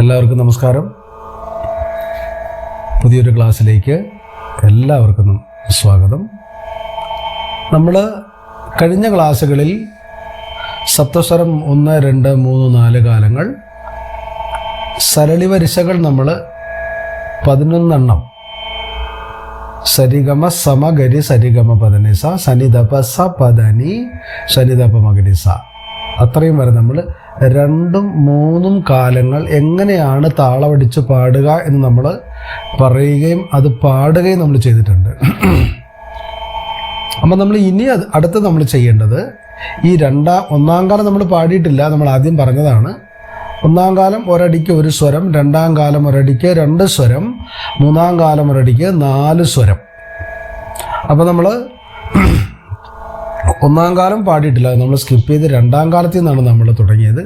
എല്ലാവർക്കും നമസ്കാരം. പുതിയൊരു ക്ലാസ്സിലേക്ക് എല്ലാവർക്കും സ്വാഗതം. നമ്മൾ കഴിഞ്ഞ ക്ലാസ്സുകളിൽ സപ്തസ്വരം 1, 2, 3, 4 കാലങ്ങൾ സരളി വരിശകൾ നമ്മൾ 11 സരിഗമ സമഗരി സരിഗമ പദനിസ സനിധപ സ പദനി സനിധപ മഗരിസ അത്രയും വരെ നമ്മൾ 2, 3 കാലങ്ങൾ എങ്ങനെയാണ് താളമടിച്ച് പാടുക എന്ന് നമ്മൾ പറയുകയും അത് പാടുകയും നമ്മൾ ചെയ്തിട്ടുണ്ട്. അപ്പം നമ്മൾ ഇനി അടുത്ത് നമ്മൾ ചെയ്യേണ്ടത് ഈ 1-ാം കാലം നമ്മൾ പാടിയിട്ടില്ല. നമ്മൾ ആദ്യം പറഞ്ഞതാണ് 1-ാം കാലം ഒരടിക്ക് 1 സ്വരം, 2-ാം കാലം ഒരടിക്ക് 2 സ്വരം, 3-ാം കാലം ഒരടിക്ക് 4 സ്വരം. അപ്പം നമ്മൾ 1-ാം കാലം പാടിയിട്ടില്ല, നമ്മൾ സ്കിപ്പ് ചെയ്ത് 2-ാം കാലത്തിൽ നിന്നാണ് നമ്മൾ തുടങ്ങിയത്.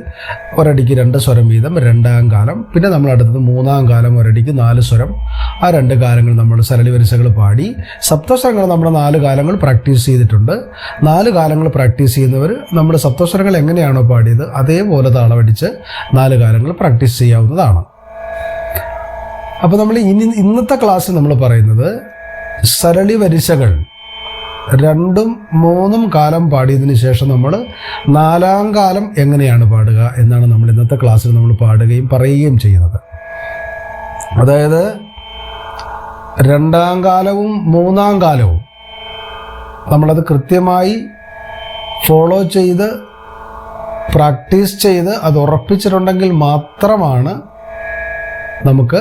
ഒരടിക്ക് 2 സ്വരം വീതം 2-ാം കാലം. പിന്നെ നമ്മൾ അടുത്തത് 3-ാം കാലം ഒരടിക്ക് 4 സ്വരം. ആ 2 കാലങ്ങൾ നമ്മൾ സരളി വരിസകൾ പാടി. സപ്തസ്വരങ്ങൾ നമ്മൾ 4 കാലങ്ങൾ പ്രാക്ടീസ് ചെയ്തിട്ടുണ്ട്. 4 കാലങ്ങൾ പ്രാക്ടീസ് ചെയ്യുന്നവർ നമ്മുടെ സപ്തസ്വരങ്ങൾ എങ്ങനെയാണോ പാടിയത് അതേപോലെ താളമടിച്ച് 4 കാലങ്ങൾ പ്രാക്ടീസ് ചെയ്യാവുന്നതാണ്. അപ്പോൾ നമ്മൾ ഇന്നത്തെ ക്ലാസ്സിൽ നമ്മൾ പറയുന്നത് സരളി വരിസകൾ 2, 3 കാലം പാടിയതിന് ശേഷം നമ്മൾ 4-ാം കാലം എങ്ങനെയാണ് പാടുക എന്നാണ് നമ്മൾ ഇന്നത്തെ ക്ലാസ്സിൽ നമ്മൾ പാടുകയും പറയുകയും ചെയ്യുന്നത്. അതായത് 2-ാം കാലവും 3-ാം കാലവും നമ്മളത് കൃത്യമായി ഫോളോ ചെയ്ത് പ്രാക്ടീസ് ചെയ്ത് അത് ഉറപ്പിച്ചിട്ടുണ്ടെങ്കിൽ മാത്രമാണ് നമുക്ക്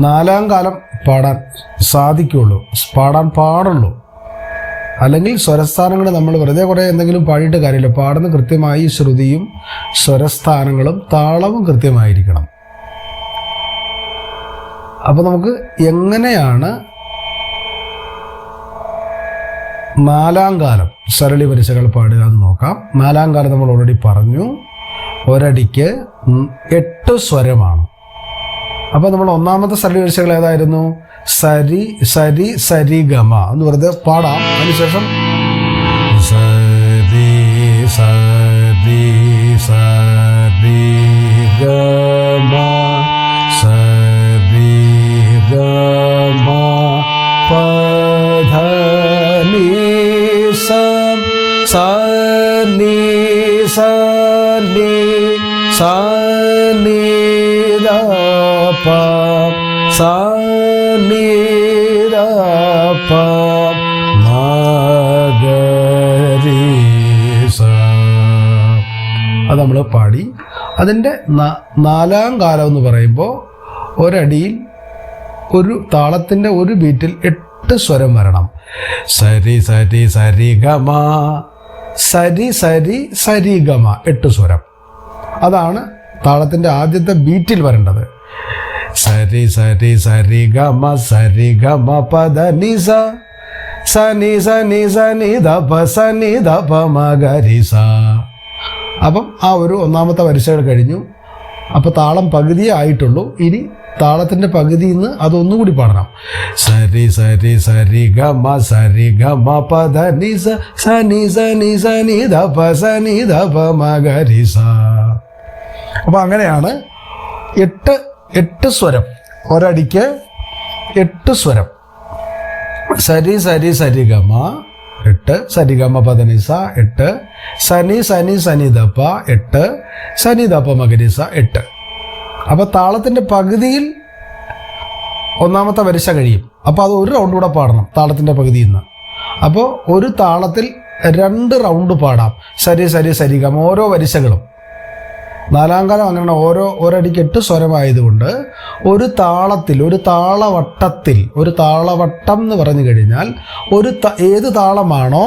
4-ാം കാലം പാടാൻ സാധിക്കുള്ളൂ, പാടാൻ പാടുള്ളൂ. അല്ലെങ്കിൽ സ്വരസ്ഥാനങ്ങൾ നമ്മൾ വെറുതെ കുറേ എന്തെങ്കിലും പാടിയിട്ട് കാര്യമില്ല. പാടുന്ന കൃത്യമായി ശ്രുതിയും സ്വരസ്ഥാനങ്ങളും താളവും കൃത്യമായിരിക്കണം. അപ്പോൾ നമുക്ക് എങ്ങനെയാണ് 4-ാം കാലം സരളി വരിസകൾ പാടുക എന്ന് നോക്കാം. 4-ാം കാലം നമ്മൾ ഓൾറെഡി പറഞ്ഞു, ഒരടിക്ക് 8 സ്വരമാണ്. അപ്പോൾ നമ്മൾ 1-ാമത്തെ സരളി വരിസകൾ ഏതായിരുന്നു? സരി സരി സരി ഗമ എന്ന് വെറുതെ പാടാം. അതിനുശേഷം സരി സരി സരി ഗമ സരി ഗമ പധനി സനി സനി സനി ദപ സനി ദപ മഗരിസ. അത് നമ്മൾ പാടി. അതിൻ്റെ 4-ാം കാലം എന്ന് പറയുമ്പോൾ ഒരടിയിൽ ഒരു താളത്തിൻ്റെ ഒരു ബീറ്റിൽ 8 സ്വരം വരണം. സരി സരി സരി ഗമ സരി സരി സരി ഗമ 8 സ്വരം. അതാണ് താളത്തിൻ്റെ ആദ്യത്തെ ബീറ്റിൽ വരേണ്ടത്. സരി സരി സരി ഗമ സരി ഗമ പദ നിസ സനി സനി സനി ധപ സനി ധപ മഗരിസ. അപ്പം ആ ഒരു 1-ാമത്തെ വരിസകൾ കഴിഞ്ഞു. അപ്പോൾ താളം പകുതിയേ ആയിട്ടുള്ളൂ. ഇനി താളത്തിൻ്റെ പകുതിയിൽ നിന്ന് അതൊന്നുകൂടി പാടണം. സരി സരി സരി ഗമ സരി ഗമ പദ നിസ സനി സനി സനി ധപ സനി ധപ മഗരിസ. അപ്പോൾ അങ്ങനെയാണ് 8 സ്വരം, ഒരടിക്ക് 8 സ്വരം. സരി സരി സരി ഗമ 8, സരി ഗമ പദനിസ 8, സനി സനി സനി ധപ 8, സനി ധപ മഗരിസ 8. അപ്പോൾ താളത്തിൻ്റെ പകുതിയിൽ 1-ാമത്തെ വരിസ കഴിയും. അപ്പോൾ അത് ഒരു റൗണ്ട് കൂടെ പാടണം താളത്തിൻ്റെ പകുതിയിൽ നിന്ന്. അപ്പോൾ ഒരു താളത്തിൽ 2 റൗണ്ട് പാടാം. സരി സരി സരി ഗമ ഓരോ വരിസകളും. 4-ാം കാലം അങ്ങനെ ഒരടിക്ക് 8 സ്വരമായതുകൊണ്ട് ഒരു താളത്തിൽ, ഒരു താളവട്ടത്തിൽ, ഒരു താളവട്ടം എന്ന് പറഞ്ഞു കഴിഞ്ഞാൽ ഏത് താളമാണോ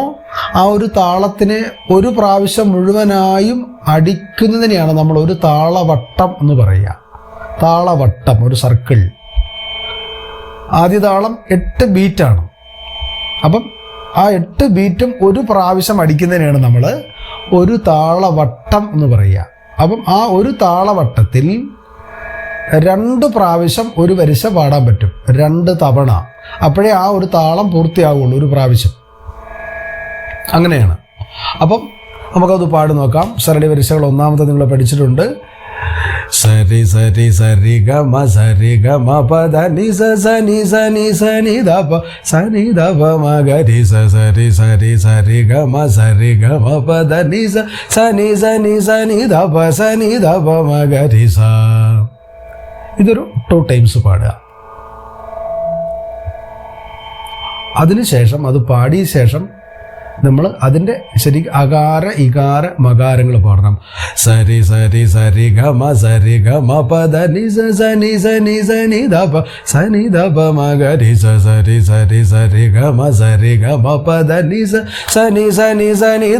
ആ ഒരു താളത്തിനെ ഒരു പ്രാവശ്യം മുഴുവനായും അടിക്കുന്നതിനെയാണ് നമ്മൾ ഒരു താളവട്ടം എന്ന് പറയുക. താളവട്ടം, ഒരു സർക്കിൾ. ആദ്യ താളം 8 ബീറ്റാണ്. അപ്പം ആ 8 ബീറ്റും ഒരു പ്രാവശ്യം അടിക്കുന്നതിനെയാണ് നമ്മൾ ഒരു താളവട്ടം എന്ന് പറയുക. അപ്പം ആ ഒരു താളവട്ടത്തിൽ 2 പ്രാവശ്യം ഒരു വരിസ പാടാൻ പറ്റും, 2 തവണ. അപ്പോഴേ ആ ഒരു താളം പൂർത്തിയാവുള്ളൂ, ഒരു പ്രാവശ്യം. അങ്ങനെയാണ്. അപ്പം നമുക്കത് പാടി നോക്കാം. സരളി വരിസകൾ ഒന്നാമത്തെ നിങ്ങൾ പഠിച്ചിട്ടുണ്ട്. സരി സരി സരി ഗമ പദ നി സനി സനി സനി ദപ മഗരി സരി സരി സരി ഗമ പദ നി സനി സനി സനി ദപ മഗരി സ. ഇതൊരു 2 ടൈംസ് പാടുക. അതിനുശേഷം അത് പാടിയ ശേഷം നമ്മൾ അതിൻ്റെ ശരിക്കും അകാര ഇകാര മകാരങ്ങൾ പാടണം. സരി സരി സരി ഗമ പദ നി സനി സനി സനി ദപ മഗരി സരി സരി സരി ഗമ പദ നി സനി സനി സനി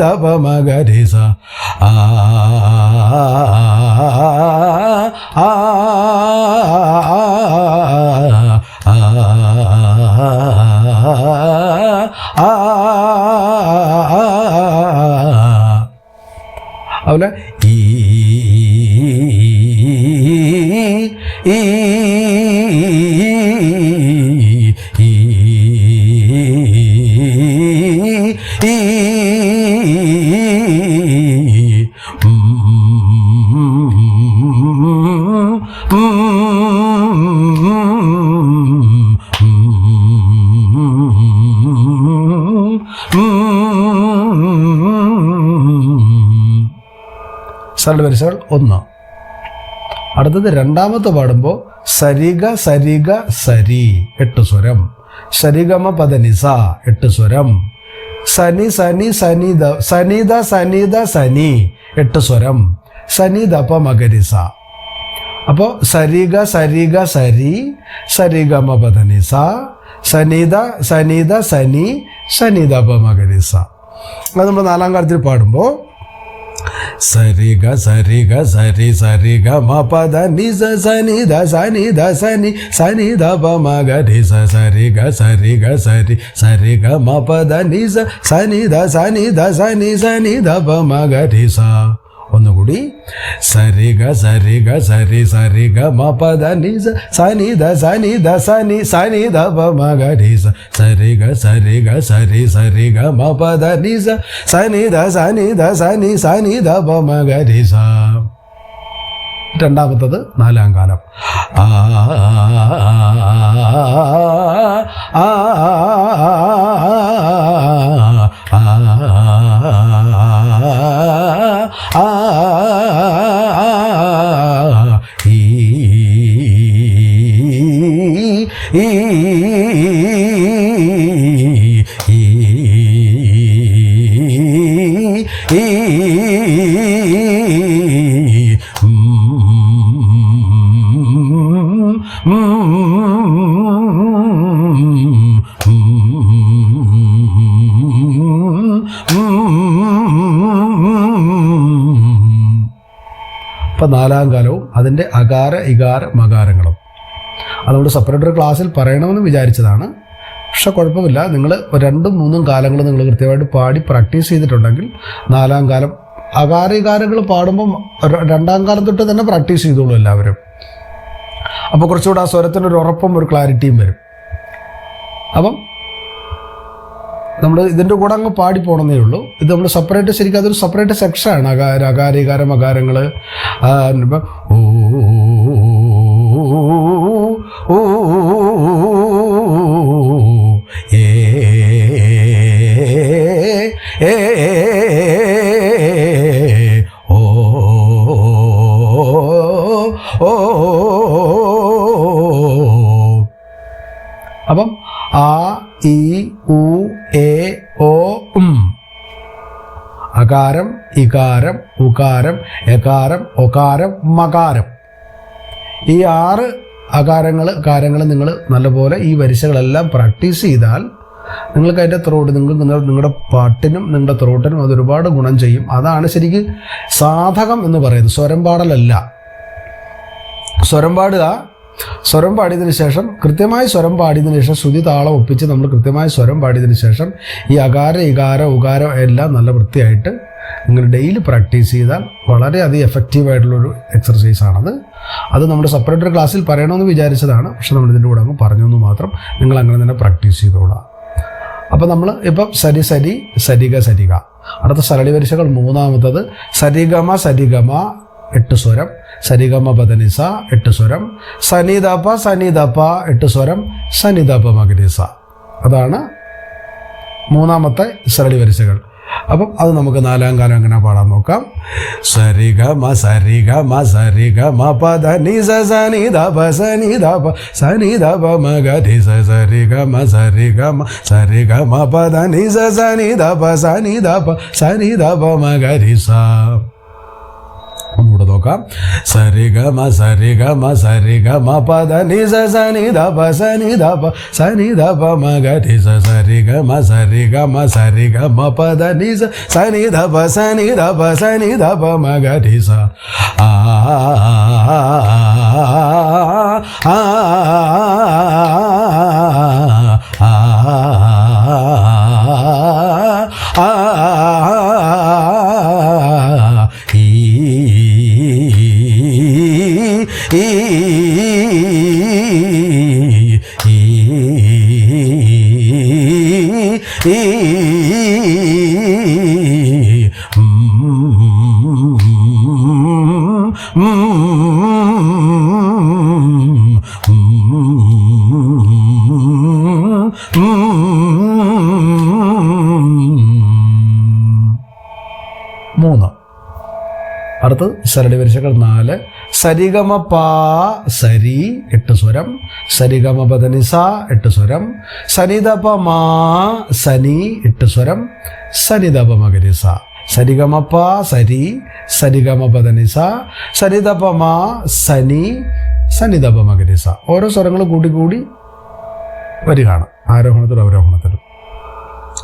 ദപ മഗരി സ. ആ അതുപോലെ ഈ സരള വരിസകൾ 1. അടുത്തത് രണ്ടാമത്തെ പാടുമ്പോൾ സരിഗ സരിഗ സരി 8 സ്വരം. സരിഗമ പദനിസ 8 സ്വരം. സനി സനി സനിദ സനിദ സനിദ സനി 8 സ്വരം. സനി ദപ മഗരിസ. അപ്പോൾ സരിഗ സരിഗ സരി സരിഗമ പദനിസ സനിദ സനിദ സനി സനി ദപ മഗരിസ. അത് നമ്മൾ 4ാം കാലത്തിൽ പാടുമ്പോൾ സരിഗ സരിഗ സരി സരിഗ പദ നി സനി സനി സനി ദപ മഗരി സരിഗ സരിഗ സരി സരിഗ പദ നി സനി സനി സനി ദപ മഗരി സ. ഒന്നുകൂടി സരിഗ സരിഗ സരി സരിഗ പദ നി സനി സനി സനി ദപ മഗരി സരിഗ സരിഗ സരി സരിഗ പദ നി സനി സനി സനി ദപ മഗരി സ. രണ്ടാമത്തത് 4ാം കാലം. ആ അപ്പം 4ാം കാലവും അതിൻ്റെ അകാര ഇകാര മകാരങ്ങളും അത് നമ്മൾ സെപ്പറേറ്റ് ഒരു ക്ലാസ്സിൽ പറയണമെന്ന് വിചാരിച്ചതാണ്. പക്ഷെ കുഴപ്പമില്ല, നിങ്ങൾ 2ഉം 3ഉം കാലങ്ങൾ നിങ്ങൾ കൃത്യമായിട്ട് പാടി പ്രാക്ടീസ് ചെയ്തിട്ടുണ്ടെങ്കിൽ 4ാം കാലം അകാര ഇകാരങ്ങൾ പാടുമ്പം 2ാം കാലം തൊട്ട് തന്നെ പ്രാക്ടീസ് ചെയ്തോളൂ എല്ലാവരും. അപ്പോൾ കുറച്ചുകൂടെ ആ സ്വരത്തിനൊരു ഉറപ്പും ഒരു ക്ലാരിറ്റിയും വരും. അപ്പം നമ്മൾ ഇതിൻ്റെ കൂടെ അങ്ങ് പാടി പോകണമെന്നേ ഉള്ളൂ. ഇത് നമ്മൾ സെപ്പറേറ്റ് ശരിക്കും അതൊരു സെപ്പറേറ്റ് സെക്ഷനാണ്. അകാര ഇകാര മകാരങ്ങൾ. ഓ ഓ ഏ ഓ ഓ. അപ്പം ആ ഇ ഉ എ ഓ അകാരം ഇകാരം ഉകാരം എകാരം ഒകാരം മകാരം. ഈ 6 കാരങ്ങൾ നിങ്ങൾ നല്ലപോലെ ഈ വരിശകളെല്ലാം പ്രാക്ടീസ് ചെയ്താൽ നിങ്ങൾക്ക് അതിൻ്റെ ത്രോട്ട് നിങ്ങളുടെ പാട്ടിനും നിങ്ങളുടെ ത്രോട്ടിനും അതൊരുപാട് ഗുണം ചെയ്യും. അതാണ് ശരിക്കും സാധകം എന്ന് പറയുന്നത്. സ്വരം പാടലല്ല. സ്വരം പാടുക, സ്വരം പാടിയതിന് ശേഷം കൃത്യമായി സ്വരം പാടിയതിന് ശേഷം ശ്രുതി താളം ഒപ്പിച്ച് നമ്മൾ കൃത്യമായി സ്വരം പാടിയതിന് ശേഷം ഈ അകാര ഇകാര ഉകാരം എല്ലാം നല്ല വൃത്തിയായിട്ട് നിങ്ങൾ ഡെയിലി പ്രാക്ടീസ് ചെയ്താൽ വളരെയധികം എഫക്റ്റീവായിട്ടുള്ളൊരു എക്സർസൈസാണത്. അത് നമ്മുടെ സെപ്പറേറ്റ് ക്ലാസ്സിൽ പറയണമെന്ന് വിചാരിച്ചതാണ്, പക്ഷെ നമ്മളിതിൻ്റെ കൂടെ അങ്ങ് പറഞ്ഞു എന്ന് മാത്രം. നിങ്ങൾ അങ്ങനെ തന്നെ പ്രാക്ടീസ് ചെയ്തോളാം. അപ്പം നമ്മൾ ഇപ്പം സരി സരി സരിഗ സരിഗ. അടുത്ത സരളി വരിശകൾ 3ാമത്തത് സരിഗമ സരിഗമ 8 സ്വരം, സരിഗമ പദനിസ 8 സ്വരം, സനിധപ 8 സ്വരം, സനിധപ മഗരിസ. അതാണ് മൂന്നാമത്തെ സരളി വരിസകൾ. അപ്പം അത് നമുക്ക് നാലാം കാലം എങ്ങനെ പാടാൻ നോക്കാം. സരിഗമ പദനിസ സനിധപ സനിധപ മഗരിസ സരിഗമ പദനിസ സനിധപ സനിധപ ഒന്നുകൂടെ നോക്കാം. സരിഗമ പദനിസ സനിധപ സനിധപ മഗരിസ സരിഗമ പദനിസ സനിധപ സനിധപ മഗരിസ. ആ മൂന്ന്. അടുത്തത് സരളി വരിസകൾ 4. സരിഗമ പാ സരി 8 സ്വരം, സരിഗമ പദനിസ 8 സ്വരം, സനിധപ മാ സനി 8 സ്വരം, സനിധപ മഗരിസ. സരിഗമ പാ സരി, സരിഗമ പദനിസ, സനിധപ മാ സനി, സനിധപ മഗരിസ. ഓരോ സ്വരങ്ങളും കൂടി വരികയാണ് ആരോഹണത്തിലും അവരോഹണത്തിലും.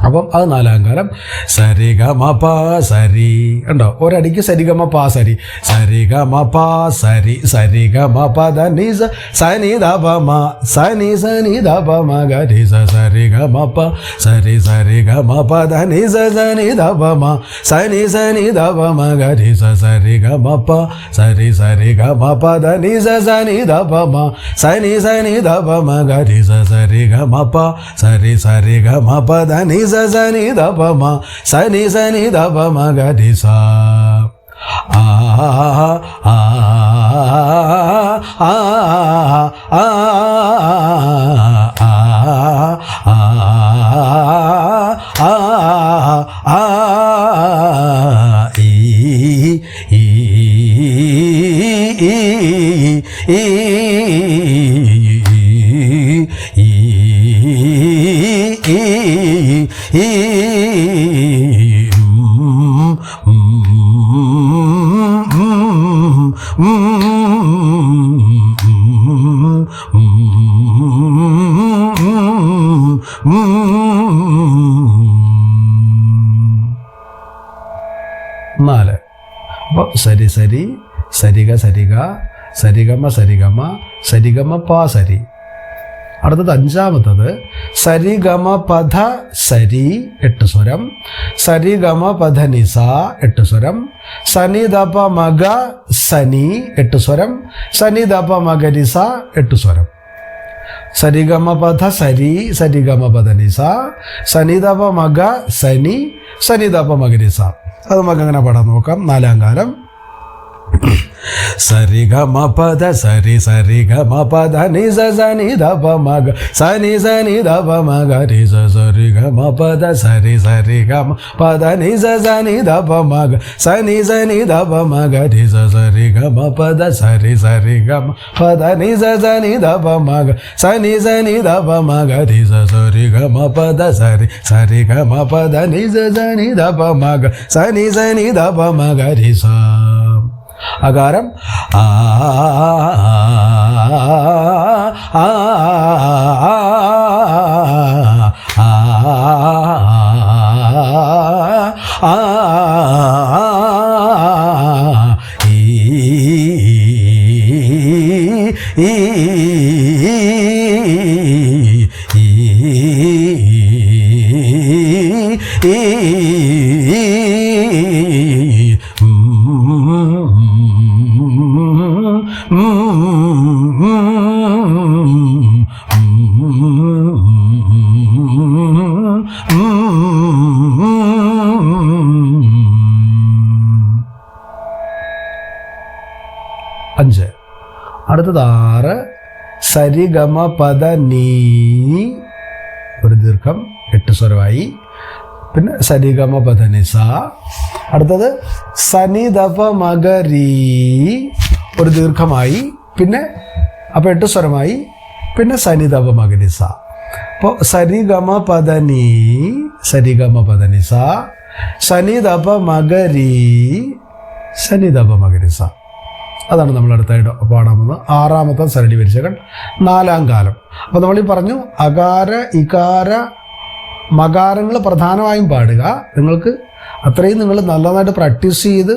അപ്പം അത് നാലാം കാലം. സരിഗമ പ സരി ഉണ്ടോ, ഒരടിക്ക് സരിഗമ പ സരി, സരിഗമ പ സരി, സരിഗമ പദനിസ സനിധപ മ സനി സനിധപ മഗരിസ സരിഗമ പ സരി, സരിഗമ പദനിസ സനിധപ മ സനി സനിധപ മഗരിസ സരിഗമ പ സരി, സരിഗമ പദനിസ സനിധപ മ സനി സനിധപ മഗരിസ സരിഗമ പ സരി, സരിഗമ പദനിസ സനിധപ മ സനി സനിധപ മഗരിസ. ആ ആ ആ നാല്. അപ്പോൾ സരി സരി, സരിഗ സരിഗ, സരിഗമ സരിഗമ, സരിഗമ പാ സരി. അടുത്തത് അഞ്ചാമത്തത് സരിഗമ പധ സരി 8 സ്വരം, സരിഗമ പധനിസ 8 സ്വരം, സനിധപ മഗ സനി 8 സ്വരം, സനിധപ മഗരിസ 8 സ്വരം. സരിഗമ പധ സരി, സരിഗമ പധനിസ, സനിധപ മഗ സനി, സനിധപ മഗരിസ. അത് നമുക്ക് അങ്ങനെ പാടാൻ നോക്കാം. നാലാം കാലം. സരിഗമ പദ സരി, സരിഗമ പദനിസ സനിധപ മഗ സനി സനിധപ മഗരിസ സരിഗമ പദ സരി, സരിഗമ പദനിസ സനിധപ മഗ സനി സനിധപ മഗരിസ സരിഗമ പദ സരി, സരിഗമ പദനിസ സനിധപ മഗ സനി സനിധപ മഗരിസ സരിഗമ പദ സരി, സരിഗമ പദനിസ സനിധപ മഗ സനി സനിധപ മഗരിസ. അകാരം ആ 5. അടുത്തത് 6 സരിഗമ പദ നീ, ഒരു ദീർഘം 8 സ്വരമായി. പിന്നെ സരിഗമ പദ നിസ. അടുത്തത് സനി ദപ മകരീ, ഒരു ദീർഘമായി. പിന്നെ അപ്പോൾ 8 സ്വരമായി. പിന്നെ സനി ദപ മകരിസ. അപ്പോൾ സരിഗമ പദ നീ, സരിഗമ പദ നിസ, സനി ദപ മകരീ, സനി ദപ മകരിസ. അതാണ് നമ്മൾ അടുത്തായിട്ട് പാടാൻ പോകുന്നത്. 6ാമത്തെ സരളി വരിശകൾ 4ാം കാലം. അപ്പോൾ നമ്മളീ പറഞ്ഞു അകാര ഇകാര മകാരങ്ങൾ പ്രധാനമായും പാടുക. നിങ്ങൾക്ക് അത്രയും നിങ്ങൾ നല്ലതായിട്ട് പ്രാക്ടീസ് ചെയ്ത്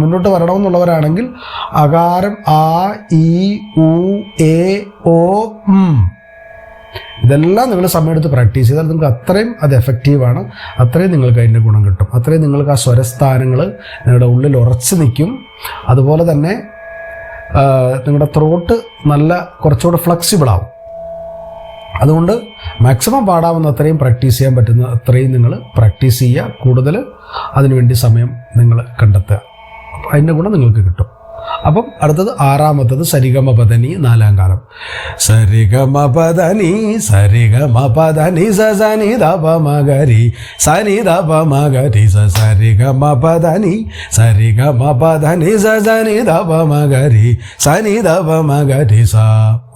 മുന്നോട്ട് വരണമെന്നുള്ളവരാണെങ്കിൽ അകാരം ആ ഇ ഉ എ ഓ ഇതെല്ലാം നിങ്ങൾ സമയമെടുത്ത് പ്രാക്ടീസ് ചെയ്താൽ നിങ്ങൾക്ക് അത്രയും അത് എഫക്റ്റീവാണ്. അത്രയും നിങ്ങൾക്ക് അതിൻ്റെ ഗുണം കിട്ടും. അത്രയും നിങ്ങൾക്ക് ആ സ്വരസ്ഥാനങ്ങൾ നിങ്ങളുടെ ഉള്ളിൽ ഉറച്ചു നിൽക്കും. അതുപോലെ തന്നെ നിങ്ങളുടെ ത്രോട്ട് നല്ല കുറച്ചുകൂടെ ഫ്ലെക്സിബിൾ ആവും. അതുകൊണ്ട് മാക്സിമം പാടാവുന്ന അത്രയും പ്രാക്ടീസ് ചെയ്യാൻ പറ്റുന്ന അത്രയും നിങ്ങൾ പ്രാക്ടീസ് ചെയ്യുക. കൂടുതൽ അതിനുവേണ്ടി സമയം നിങ്ങൾ കണ്ടെത്തുക. അപ്പം അതിൻ്റെ ഗുണം നിങ്ങൾക്ക് കിട്ടും. അപ്പം അടുത്തത് 6ാമത്തത് സരിഗമ പദനി 4ാം കാലം. സരിഗമ പദനി സരിഗമ പദനി സനി ദപ മകരി സനി ദപ മകരി സരിഗമ പദനി സരിഗമ പദനി സനി ദപ മകരി സനി ദപ മകരി സ.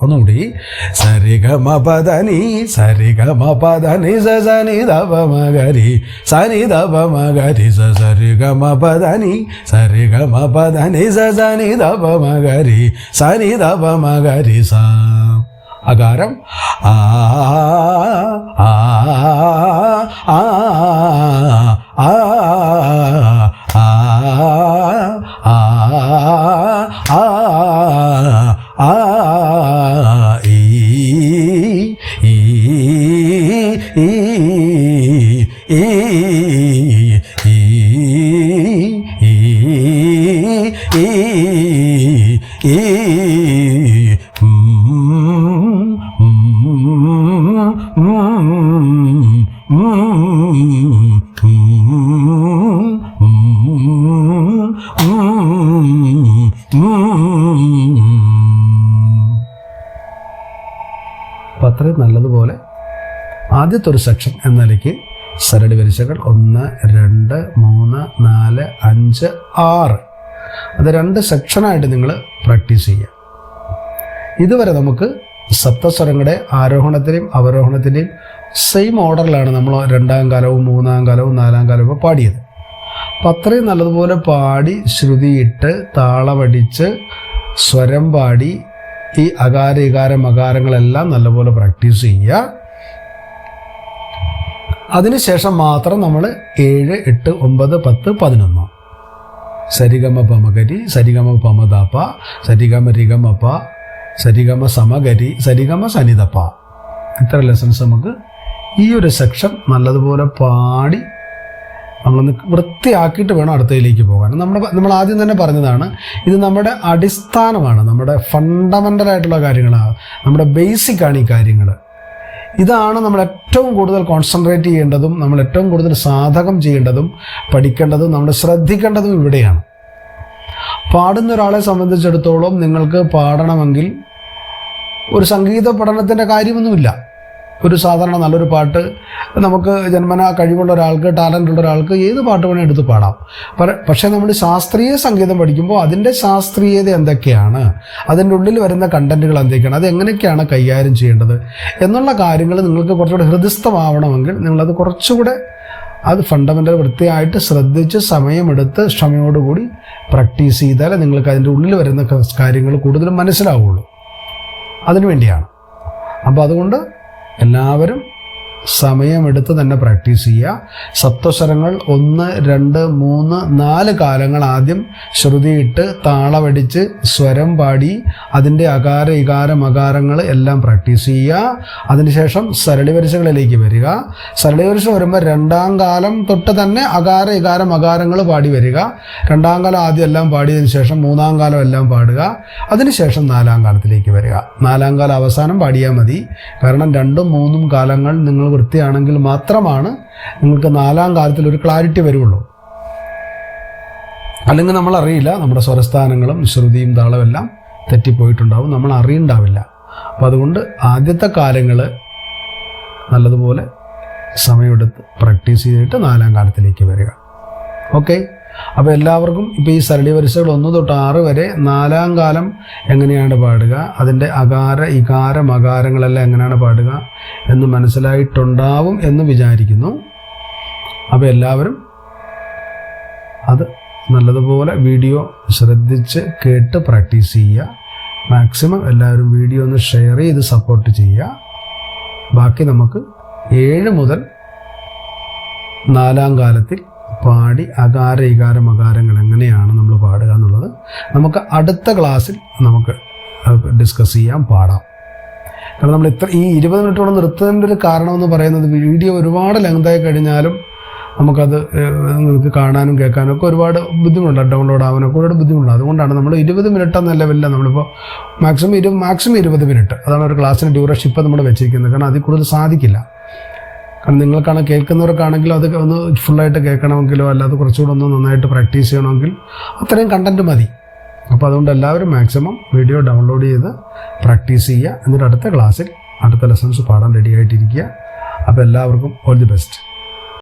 ഒന്നുകൂടി സരിഗമ പദനി സരിഗമ പദനി സനി ദപ മകരി സനി ദപ മകരി സരിഗമ പദനി സരിഗമ പദനി സനി ദപ മകരി സനി ദപ മകരി സ. അകാരം ആ ആ ആ ആ ആ ആ ഈ ഈ ഈ ഈ അപ്പം അത്രയും നല്ലതുപോലെ ആദ്യത്തെ ഒരു സെക്ഷൻ എന്ന നിലയ്ക്ക് സരളി വരിശകൾ 1 2 3 4 5 6 അത് 2 സെക്ഷനായിട്ട് നിങ്ങൾ പ്രാക്ടീസ് ചെയ്യുക. ഇതുവരെ നമുക്ക് സപ്തസ്വരങ്ങളുടെ ആരോഹണത്തിൻ്റെയും അവരോഹണത്തിൻ്റെയും സെയിം ഓർഡറിലാണ് നമ്മൾ 2ാം കാലവും 3ാം കാലവും 4ാം കാലവും ഒക്കെ പാടിയത്. അപ്പം അത്രയും നല്ലതുപോലെ പാടി ശ്രുതിയിട്ട് താളമടിച്ച് സ്വരം പാടി ഈ അകാര ഇകാര മകാരങ്ങളെല്ലാം നല്ലപോലെ പ്രാക്ടീസ് ചെയ്യുക. അതിനുശേഷം മാത്രം നമ്മൾ 7 8 9 10 11 സരിഗമ പമകരി സരിഗമ പമദാപ സരിഗമ റിഗമപ സരിഗമ സമഗരി സരിഗമ സനിതപ്പ ഇത്ര ലെസൺസ് നമുക്ക് ഈ ഒരു സെക്ഷൻ നല്ലതുപോലെ പാടി നമ്മളൊന്ന് വൃത്തിയാക്കിയിട്ട് വേണം അടുത്തതിലേക്ക് പോകാൻ. നമ്മൾ ആദ്യം തന്നെ പറഞ്ഞതാണ്, ഇത് നമ്മുടെ അടിസ്ഥാനമാണ്, നമ്മുടെ ഫണ്ടമെൻ്റൽ ആയിട്ടുള്ള കാര്യങ്ങളാണ്, നമ്മുടെ ബേസിക്കാണ് ഈ കാര്യങ്ങൾ. ഇതാണ് നമ്മൾ ഏറ്റവും കൂടുതൽ കോൺസെൻട്രേറ്റ് ചെയ്യേണ്ടതും നമ്മൾ ഏറ്റവും കൂടുതൽ സാധകം ചെയ്യേണ്ടതും പഠിക്കേണ്ടതും നമ്മൾ ശ്രദ്ധിക്കേണ്ടതും ഇവിടെയാണ്. പാടുന്ന ഒരാളെ സംബന്ധിച്ചിടത്തോളം നിങ്ങൾക്ക് പാടണമെങ്കിൽ ഒരു സംഗീത പഠനത്തിൻ്റെ കാര്യമൊന്നുമില്ല. ഒരു സാധാരണ നല്ലൊരു പാട്ട് നമുക്ക് ജന്മനാ കഴിവുള്ള ഒരാൾക്ക്, ടാലൻ്റ് ഉള്ള ഒരാൾക്ക് ഏത് പാട്ട് വേണേൽ എടുത്ത് പാടാം. പക്ഷേ നമ്മൾ ശാസ്ത്രീയ സംഗീതം പഠിക്കുമ്പോൾ അതിൻ്റെ ശാസ്ത്രീയത എന്തൊക്കെയാണ്, അതിൻ്റെ ഉള്ളിൽ വരുന്ന കണ്ടൻറ്റുകൾ എന്തൊക്കെയാണ്, അത് എങ്ങനെയൊക്കെയാണ് കൈകാര്യം ചെയ്യേണ്ടത് എന്നുള്ള കാര്യങ്ങൾ നിങ്ങൾക്ക് കുറച്ചുകൂടെ ഹൃദയസ്ഥമാവണമെങ്കിൽ നിങ്ങളത് കുറച്ചുകൂടെ അത് ഫണ്ടമെൻ്റൽ വൃത്തിയായിട്ട് ശ്രദ്ധിച്ച് സമയമെടുത്ത് ക്ഷമയോടുകൂടി പ്രാക്ടീസ് ചെയ്താലേ നിങ്ങൾക്ക് അതിൻ്റെ ഉള്ളിൽ വരുന്ന കാര്യങ്ങൾ കൂടുതലും മനസ്സിലാവുള്ളൂ. അതിനുവേണ്ടിയാണ്. അപ്പോൾ അതുകൊണ്ട് എല്ലാവരും സമയമെടുത്ത് തന്നെ പ്രാക്ടീസ് ചെയ്യുക. സപ്തസ്വരങ്ങൾ 1 2 3 4 കാലങ്ങൾ ആദ്യം ശ്രുതിയിട്ട് താളമടിച്ച് സ്വരം പാടി അതിൻ്റെ അകാര ഇകാര മകാരങ്ങൾ എല്ലാം പ്രാക്ടീസ് ചെയ്യുക. അതിനുശേഷം സരളി വരിശകളിലേക്ക് വരിക. സരളി വരിശ വരുമ്പോൾ 2ാം കാലം തൊട്ട് തന്നെ അകാര ഇകാര മകാരങ്ങൾ പാടി വരിക. 2ാം കാലം ആദ്യം എല്ലാം പാടിയതിനു ശേഷം 3ാം കാലം എല്ലാം പാടുക. അതിനുശേഷം 4ാം കാലത്തിലേക്ക് വരിക. 4ാം കാലം അവസാനം പാടിയാൽ മതി. കാരണം 2ഉം 3ഉം കാലങ്ങൾ നിങ്ങൾ വൃത്തിയാണെങ്കിൽ മാത്രമാണ് നിങ്ങൾക്ക് 4ാം കാലത്തിൽ ഒരു ക്ലാരിറ്റി വരുള്ളൂ. അല്ലെങ്കിൽ നമ്മൾ അറിയില്ല, നമ്മുടെ സ്വരസ്ഥാനങ്ങളും ശ്രുതിയും താളവും എല്ലാം തെറ്റിപ്പോയിട്ടുണ്ടാവും, നമ്മൾ അറിയണ്ടാവില്ല. അപ്പോൾ അതുകൊണ്ട് ആദ്യത്തെ കാലങ്ങൾ നല്ലതുപോലെ സമയമെടുത്ത് പ്രാക്ടീസ് ചെയ്തിട്ട് 4ാം കാലത്തിലേക്ക് വരിക. ഓക്കെ. അപ്പോൾ എല്ലാവർക്കും ഇപ്പോൾ ഈ സരളി വരിസകൾ 1 തൊട്ട് 6 വരെ 4ാം കാലം എങ്ങനെയാണ് പാടുക, അതിൻ്റെ അകാര ഇകാര മകാരങ്ങളെല്ലാം എങ്ങനെയാണ് പാടുക എന്ന് മനസ്സിലായിട്ടുണ്ടാവും എന്ന് വിചാരിക്കുന്നു. അപ്പോൾ എല്ലാവരും അത് നല്ലതുപോലെ വീഡിയോ ശ്രദ്ധിച്ച് കേട്ട് പ്രാക്ടീസ് ചെയ്യുക. മാക്സിമം എല്ലാവരും വീഡിയോ ഒന്ന് ഷെയർ ചെയ്ത് സപ്പോർട്ട് ചെയ്യുക. ബാക്കി നമുക്ക് 7 മുതൽ 4ാം കാലത്തിൽ പാടി അകാര ഇകാര മകാരങ്ങൾ എങ്ങനെയാണ് നമ്മൾ പാടുക എന്നുള്ളത് നമുക്ക് അടുത്ത ക്ലാസ്സിൽ നമുക്ക് ഡിസ്കസ് ചെയ്യാം, പാടാം. കാരണം നമ്മൾ ഈ 20 മിനിറ്റോളം നിർത്തുന്നതിൻ്റെ ഒരു കാരണമെന്ന് പറയുന്നത് വീഡിയോ ഒരുപാട് ലെങ്തായി കഴിഞ്ഞാലും നമുക്കത് നിങ്ങൾക്ക് കാണാനും കേൾക്കാനും ഒക്കെ ഒരുപാട് ബുദ്ധിമുട്ടുണ്ട്, ഡൗൺലോഡ് ആവാനൊക്കെ ഒരുപാട് ബുദ്ധിമുട്ടുണ്ട്. അതുകൊണ്ടാണ് നമ്മൾ 20 മിനിറ്റ് എന്ന ലെവലില്ല, നമ്മളിപ്പോൾ മാക്സിമം 20 മിനിറ്റ് അതാണ് ഒരു ക്ലാസ്സിൻ്റെ ഡ്യൂറേഷൻ ഇപ്പോൾ നമ്മൾ വെച്ചിരിക്കുന്നത്. കാരണം അതിൽ കൂടുതൽ സാധിക്കില്ല. കാരണം നിങ്ങൾക്കാണ് കേൾക്കുന്നവർക്കാണെങ്കിലും അത് ഒന്ന് ഫുള്ളായിട്ട് കേൾക്കണമെങ്കിലോ അല്ലാതെ കുറച്ചുകൂടെ ഒന്ന് നന്നായിട്ട് പ്രാക്ടീസ് ചെയ്യണമെങ്കിൽ അത്രയും കണ്ടൻറ്റ് മതി. അപ്പോൾ അതുകൊണ്ട് എല്ലാവരും മാക്സിമം വീഡിയോ ഡൗൺലോഡ് ചെയ്ത് പ്രാക്ടീസ് ചെയ്യുക. എന്നിട്ട് അടുത്ത ക്ലാസ്സിൽ അടുത്ത ലെസൺസ് പാടാൻ റെഡി ആയിട്ടിരിക്കുക. അപ്പോൾ എല്ലാവർക്കും ഓൾ ദി ബെസ്റ്റ്.